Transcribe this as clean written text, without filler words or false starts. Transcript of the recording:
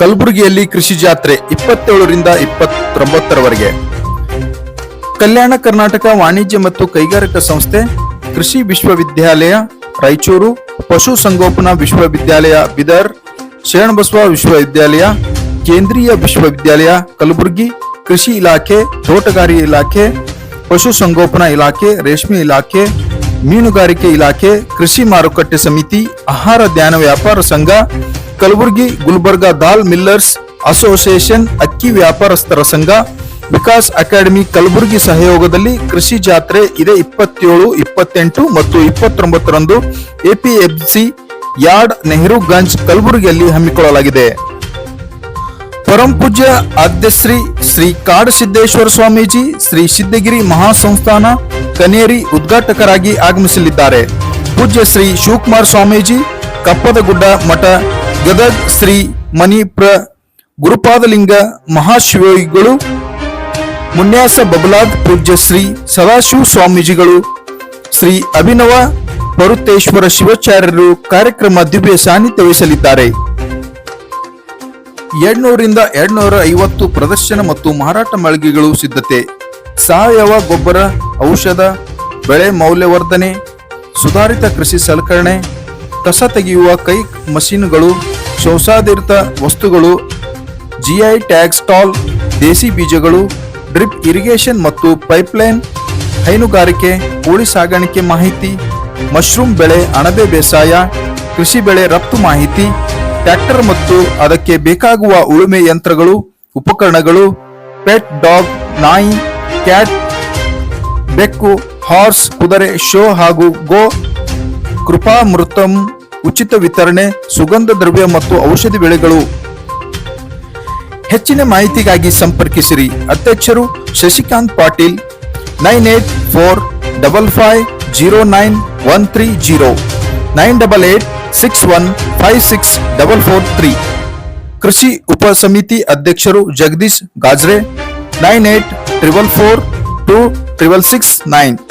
ಕಲಬುರಗಿಯಲ್ಲಿ ಕೃಷಿ ಜಾತ್ರೆ 27ರಿಂದ 29ರವರೆಗೆ. ಕಲ್ಯಾಣ ಕರ್ನಾಟಕ ವಾಣಿಜ್ಯ ಮತ್ತು ಕೈಗಾರಿಕಾ ಸಂಸ್ಥೆ, ಕೃಷಿ ವಿಶ್ವವಿದ್ಯಾಲಯ ರಾಯಚೂರು, ಪಶು ಸಂಗೋಪನಾ ವಿಶ್ವವಿದ್ಯಾಲಯ ಬೀದರ್, ಶರಣಬಸವ ವಿಶ್ವವಿದ್ಯಾಲಯ, ಕೇಂದ್ರೀಯ ವಿಶ್ವವಿದ್ಯಾಲಯ ಕಲಬುರಗಿ, ಕೃಷಿ ಇಲಾಖೆ, ತೋಟಗಾರಿಕೆ ಇಲಾಖೆ, ಪಶು ಸಂಗೋಪನಾ ಇಲಾಖೆ, ರೇಷ್ಮೆ ಇಲಾಖೆ, ಮೀನುಗಾರಿಕೆ ಇಲಾಖೆ, ಕೃಷಿ ಮಾರುಕಟ್ಟೆ ಸಮಿತಿ, ಆಹಾರ ಧಾನ್ಯ ವ್ಯಾಪಾರ ಸಂಘ ಕಲಬುರಗಿ, ಗುಲ್ಬರ್ಗಾ ದಾಲ್ ಮಿಲ್ಲರ್ಸ್ ಅಸೋಸಿಯೇಷನ್, ಅಕ್ಕಿ ವ್ಯಾಪಾರಸ್ಥರ ಸಂಘ, ವಿಕಾಸ್ ಅಕಾಡೆಮಿ ಕಲಬುರಗಿ ಸಹಯೋಗದಲ್ಲಿ ಕೃಷಿ ಜಾತ್ರೆ ಇದೇ 27, 28 ಮತ್ತು 29ರಂದು ಎಪಿಎಂಸಿ ಯಾರ್ಡ್ ನೆಹರುಗಂಜ್ ಕಲಬುರಗಿಯಲ್ಲಿ ಹಮ್ಮಿಕೊಳ್ಳಲಾಗಿದೆ. ಪರಂ ಪೂಜ್ಯ ಆದ್ಯಶ್ರೀ ಶ್ರೀ ಕಾಡಸಿದ್ದೇಶ್ವರ ಸ್ವಾಮೀಜಿ, ಶ್ರೀ ಸಿದ್ದಗಿರಿ ಮಹಾಸಂಸ್ಥಾನ ಕನೇರಿ ಉದ್ಘಾಟಕರಾಗಿ ಆಗಮಿಸಲಿದ್ದಾರೆ. ಪೂಜ್ಯ ಶ್ರೀ ಶಿವಕುಮಾರ ಸ್ವಾಮೀಜಿ, ಕಪ್ಪದಗುಡ್ಡ ಮಠ ಗದಗ್, ಶ್ರೀ ಮಣಿಪ್ರ ಗುರುಪಾದಲಿಂಗ ಮಹಾಶಿವಗಳು ಮುನ್ಯಾಸ ಬಬಲಾದ್, ಪೂಜ್ಯ ಶ್ರೀ ಸದಾಶಿವ ಸ್ವಾಮೀಜಿಗಳು, ಶ್ರೀ ಅಭಿನವ ಪರುತೇಶ್ವರ ಶಿವಾಚಾರ್ಯರು ಕಾರ್ಯಕ್ರಮ ದಿವ್ಯ ಸಾನ್ನಿಧ್ಯ ವಹಿಸಲಿದ್ದಾರೆ. 200ರಿಂದ 250 ಪ್ರದರ್ಶನ ಮತ್ತು ಮಾರಾಟ ಮಳಿಗೆಗಳು ಸಿದ್ಧತೆ. ಸಾವಯವ ಗೊಬ್ಬರ, ಔಷಧ, ಬೆಳೆ ಮೌಲ್ಯವರ್ಧನೆ, ಸುಧಾರಿತ ಕೃಷಿ ಸಲಕರಣೆ, ಕಸ ತೆಗೆಯುವ ಕೈ ಮಷೀನ್ಗಳು, ಶೌಚಾಧಾರಿತ ವಸ್ತುಗಳು, ಜಿಐ ಟ್ಯಾಗ್ ಸ್ಟಾಲ್, ದೇಸಿ ಬೀಜಗಳು, ಡ್ರಿಪ್ ಇರಿಗೇಷನ್ ಮತ್ತು ಪೈಪ್ಲೈನ್, ಹೈನುಗಾರಿಕೆ, ಕೋಳಿ ಸಾಗಾಣಿಕೆ ಮಾಹಿತಿ, ಮಶ್ರೂಮ್ ಬೆಳೆ, ಅಣಬೆ ಬೇಸಾಯ, ಕೃಷಿ ಬೆಳೆ ರಫ್ತು ಮಾಹಿತಿ, ಟ್ರ್ಯಾಕ್ಟರ್ ಮತ್ತು ಅದಕ್ಕೆ ಬೇಕಾಗುವ ಉಳುಮೆ ಯಂತ್ರಗಳು, ಉಪಕರಣಗಳು, ಪೆಟ್ ಡಾಗ್, ನಾಯಿ, ಕ್ಯಾಟ್, ಬೆಕ್ಕು, ಹಾರ್ಸ್, ಕುದುರೆ ಶೋ ಹಾಗೂ ಗೋ ಕೃಪಾಮೃತಂ ಉಚಿತ ವಿತರಣೆ, ಸುಗಂಧ ದ್ರವ್ಯ ಮತ್ತು ಔಷಧಿ ಬೆಳೆಗಳು. ಹೆಚ್ಚಿನ ಮಾಹಿತಿಗಾಗಿ ಸಂಪರ್ಕಿಸಿರಿ. ಅಧ್ಯಕ್ಷರು ಶಶಿಕಾಂತ್ ಪಾಟೀಲ್, 9845509130, 9886156443. ಕೃಷಿ ಉಪ ಸಮಿತಿ ಅಧ್ಯಕ್ಷರು ಜಗದೀಶ್ ಗಾಜ್ರೆ, 9844426669.